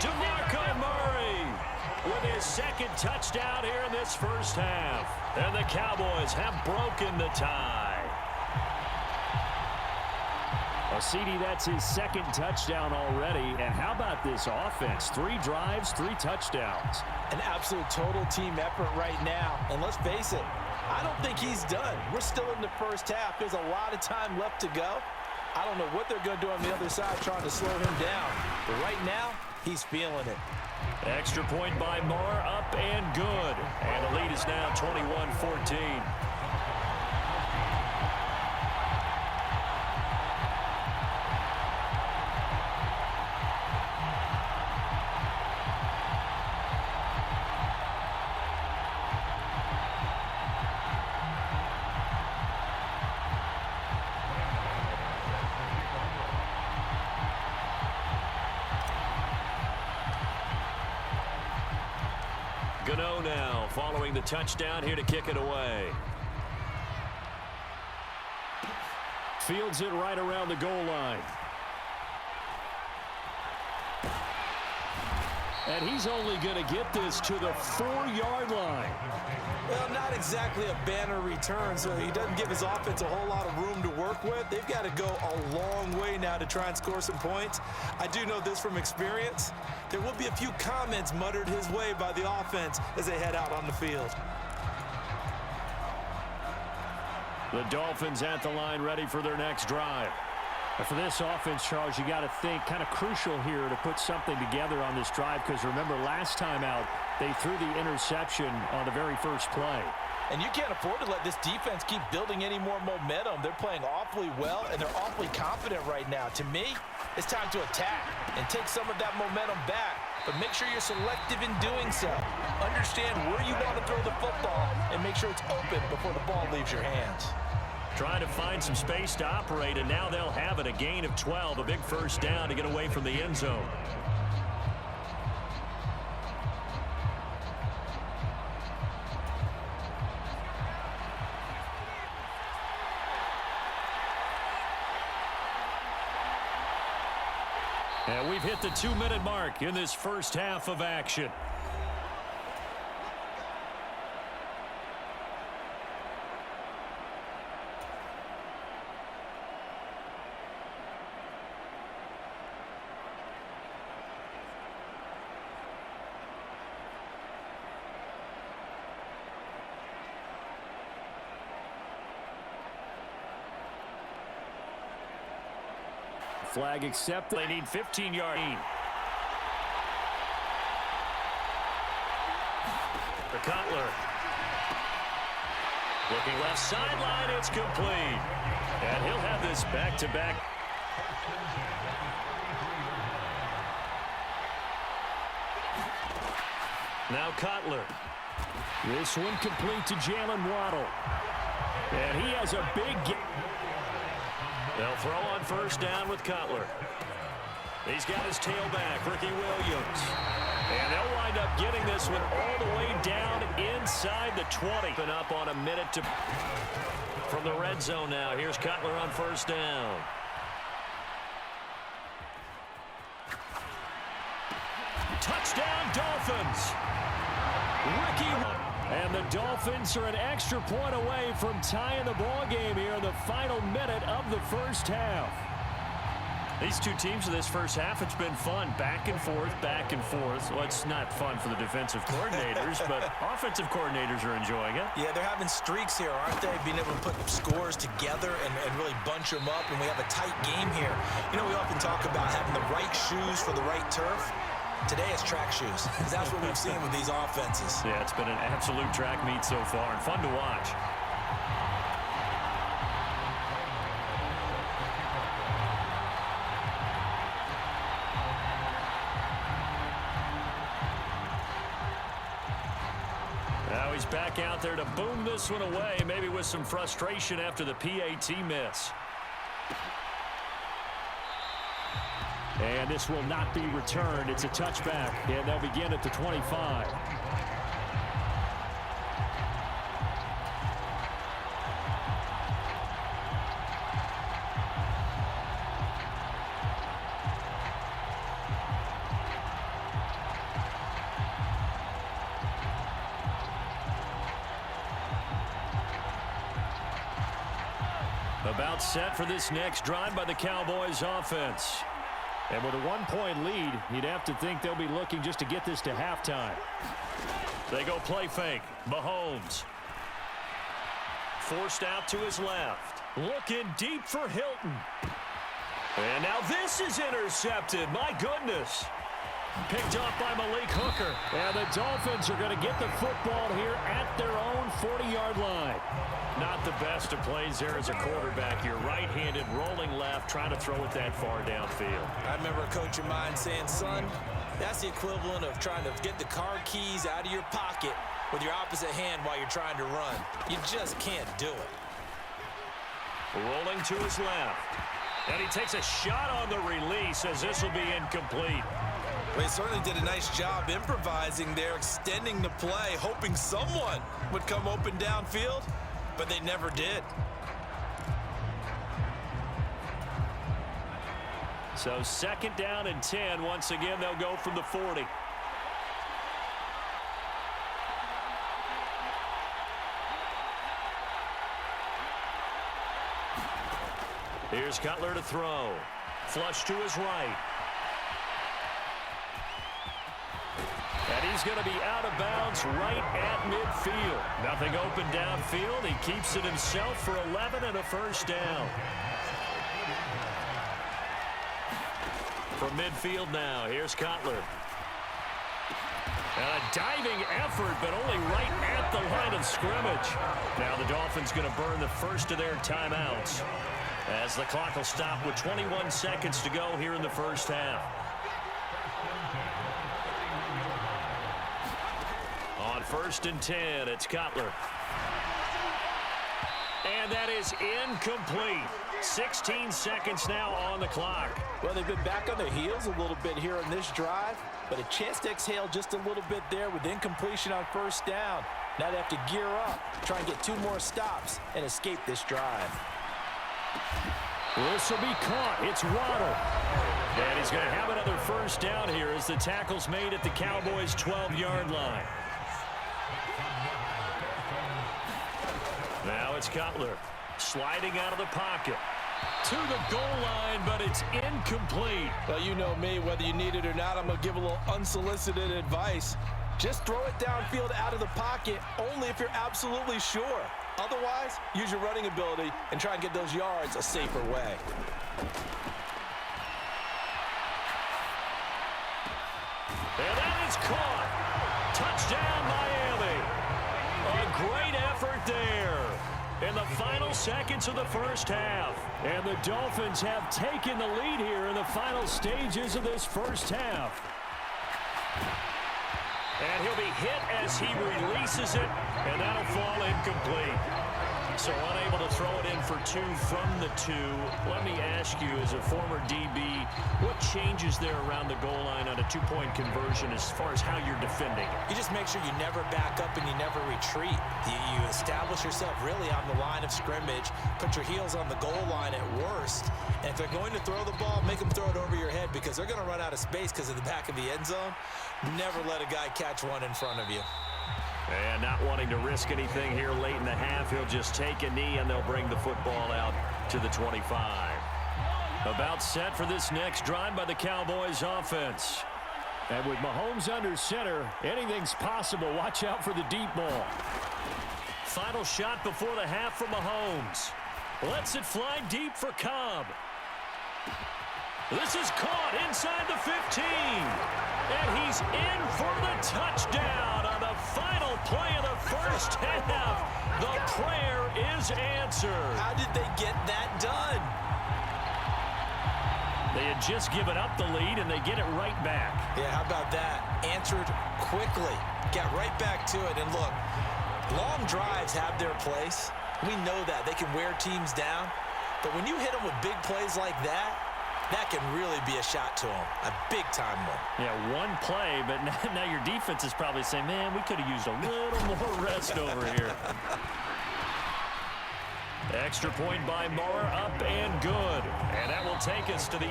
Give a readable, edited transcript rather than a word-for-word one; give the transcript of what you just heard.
DeMarco Murray with his second touchdown here in this first half. And the Cowboys have broken the tie. Well, CD, that's his second touchdown already. And how about this offense? 3 drives, 3 touchdowns. An absolute total team effort right now. And let's face it, I don't think he's done. We're still in the first half. There's a lot of time left to go. I don't know what they're going to do on the other side trying to slow him down. But right now, he's feeling it. Extra point by Moore, up and good. And the lead is now 21-14. Gano now following the touchdown here to kick it away. Fields it right around the goal line. And he's only going to get this to the 4-yard line. Well, not exactly a banner return, so he doesn't give his offense a whole lot of room to work with. They've got to go a long way now to try and score some points. I do know this from experience. There will be a few comments muttered his way by the offense as they head out on the field. The Dolphins at the line ready for their next drive. For this offense, Charles, you got to think kind of crucial here to put something together on this drive, because remember last time out they threw the interception on the very first play. And you can't afford to let this defense keep building any more momentum. They're playing awfully well, and they're awfully confident right now. To me, it's time to attack and take some of that momentum back, but make sure you're selective in doing so. Understand where you want to throw the football and make sure it's open before the ball leaves your hands. Trying to find some space to operate, and now they'll have it. A gain of 12, a big first down to get away from the end zone. And we've hit the 2-minute mark in this first half of action. Flag accepted. They need 15 yards. For Cutler. Looking left sideline, it's complete. And he'll have this back-to-back. Now Cutler. This one complete to Jalen Waddle. And he has a big game. They'll throw on first down with Cutler. He's got his tailback, Ricky Williams. And they'll wind up getting this one all the way down inside the 20. Been up on a minute to from the red zone now. Here's Cutler on first down. Touchdown, Dolphins. Ricky. And the Dolphins are an extra point away from tying the ball game here in the final minute of the first half. These two teams in this first half, it's been fun. Back and forth, back and forth. Well, it's not fun for the defensive coordinators, but offensive coordinators are enjoying it. Yeah, they're having streaks here, aren't they? Being able to put scores together and really bunch them up, and we have a tight game here. You know, we often talk about having the right shoes for the right turf. Today it's track shoes, because that's what we've seen with these offenses. Yeah, it's been an absolute track meet so far, and fun to watch. Now he's back out there to boom this one away, maybe with some frustration after the PAT miss. And this will not be returned. It's a touchback, and they'll begin at the 25. About set for this next drive by the Cowboys offense. And with a one-point lead, you'd have to think they'll be looking just to get this to halftime. They go play fake. Mahomes. Forced out to his left. Looking deep for Hilton. And now this is intercepted. My goodness. Picked off by Malik Hooker. And the Dolphins are going to get the football here at their own 40-yard line. Not the best of plays there as a quarterback. You're right-handed, rolling left, trying to throw it that far downfield. I remember a coach of mine saying, son, that's the equivalent of trying to get the car keys out of your pocket with your opposite hand while you're trying to run. You just can't do it. Rolling to his left. And he takes a shot on the release as this will be incomplete. Well, he certainly did a nice job improvising there, extending the play, hoping someone would come open downfield, but they never did. So 2nd down and 10. Once again, they'll go from the 40. Here's Cutler to throw. Flush to his right. And he's going to be out of bounds right at midfield. Nothing open downfield. He keeps it himself for 11 and a first down. From midfield now, here's Cutler. And a diving effort, but only right at the line of scrimmage. Now the Dolphins going to burn the first of their timeouts, as the clock will stop with 21 seconds to go here in the first half. On 1st and 10, it's Cutler. And that is incomplete. 16 seconds now on the clock. Well, they've been back on their heels a little bit here on this drive, but a chance to exhale just a little bit there with incompletion on 1st down. Now they have to gear up, try and get 2 more stops, and escape this drive. This will be caught. It's Waddle. And he's going to have another first down here as the tackle's made at the Cowboys' 12-yard line. Now it's Cutler sliding out of the pocket to the goal line, but it's incomplete. Well, you know me, whether you need it or not, I'm going to give a little unsolicited advice. Just throw it downfield out of the pocket only if you're absolutely sure. Otherwise, use your running ability and try and get those yards a safer way. And that is caught. Touchdown, Miami. A great effort there in the final seconds of the first half. And the Dolphins have taken the lead here in the final stages of this first half. And he'll be hit as he releases it, and that'll fall incomplete. So unable to throw it in for 2 from the 2. Let me ask you, as a former DB, what changes there around the goal line on a 2-point conversion as far as how you're defending? You just make sure you never back up and you never retreat. You establish yourself really on the line of scrimmage, put your heels on the goal line at worst, and if they're going to throw the ball, make them throw it over your head because they're going to run out of space because of the back of the end zone. Never let a guy catch one in front of you. And not wanting to risk anything here late in the half, he'll just take a knee and they'll bring the football out to the 25. About set for this next drive by the Cowboys offense. And with Mahomes under center, anything's possible. Watch out for the deep ball. Final shot before the half from Mahomes. Lets it fly deep for Cobb. This is caught inside the 15. And he's in for the touchdown on the final play of the first half. The prayer is answered. How did they get that done? They had just given up the lead, and they get it right back. Yeah, how about that? Answered quickly. Got right back to it. And look, long drives have their place. We know that. They can wear teams down. But when you hit them with big plays like that, that can really be a shot to them, a big-time one. Yeah, one play, but now your defense is probably saying, man, we could have used a little more rest over here. Extra point by Mara, up and good. And that will take us to the